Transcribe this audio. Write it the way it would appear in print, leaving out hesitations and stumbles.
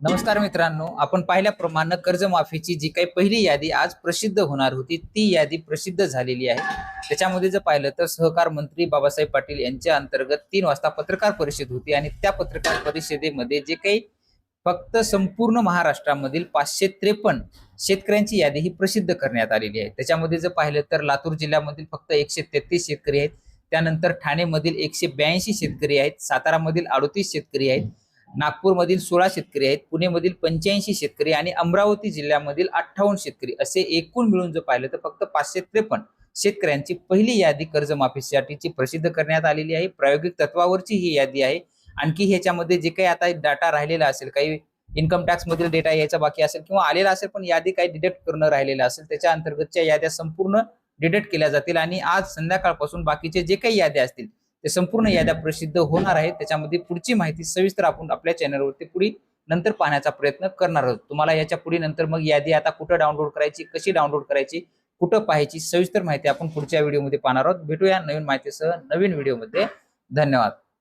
नमस्कार मित्रांनो, आपण पाहिल्याप्रमाणे कर्जमाफीची जी काही पहिली यादी आज प्रसिद्ध होणार होती ती यादी प्रसिद्ध झालेली आहे। त्याच्यामध्ये जर पाहिलं तर सहकार मंत्री बाबासाहेब पाटील यांच्या अंतर्गत 3 वाजता पत्रकार परिषद होती आणि त्या पत्रकार परिषदेमध्ये जे काही फक्त संपूर्ण महाराष्ट्रामधील 553 शेतकऱ्यांची यादी ही प्रसिद्ध करण्यात आलेली आहे। त्याच्यामध्ये जर पाहिलं तर लातूर जिल्ह्यामधील फक्त 133 शेतकरी आहेत, त्यानंतर ठाणेमधील 182 शेतकरी आहेत, सातारामधील 38 शेतकरी आहेत, नागपूरमधील 16 शेतकरी आहेत, पुणेमधील 85 शेतकरी आणि अमरावती जिल्ह्यामधील 58 शेतकरी असे एकूण मिळून जर पाहिलं तर फक्त 553 शेतकऱ्यांची पहिली यादी कर्जमाफीसाठीची प्रसिद्ध करण्यात आलेली आहे। प्रायोगिक तत्वावरची ही यादी आहे। आणखी ह्याच्यामध्ये जे काही आता डाटा राहिलेला असेल, काही इन्कम टॅक्स मधील डेटा यायचा बाकी असेल किंवा आलेला असेल पण यादी काही डिडक्ट करणं राहिलेलं असेल, त्याच्या अंतर्गतच्या याद्या संपूर्ण डिडक्ट केल्या जातील आणि आज संध्याकाळपासून बाकीचे जे काही याद्या असतील ते संपूर्ण याद्या प्रसिद्ध होणार आहेत। त्याच्यामध्ये पुढची माहिती सविस्तर आपण आपल्या चॅनलवरती पुढे नंतर पाहण्याचा प्रयत्न करणार आहोत। तुम्हाला याच्या पुढे नंतर मग यादी आता कुठं डाउनलोड करायची, कशी डाउनलोड करायची, कुठं पाहायची, सविस्तर माहिती आपण पुढच्या व्हिडिओमध्ये पाहणार आहोत। भेटूया नवीन माहितीसह नवीन व्हिडिओमध्ये। धन्यवाद।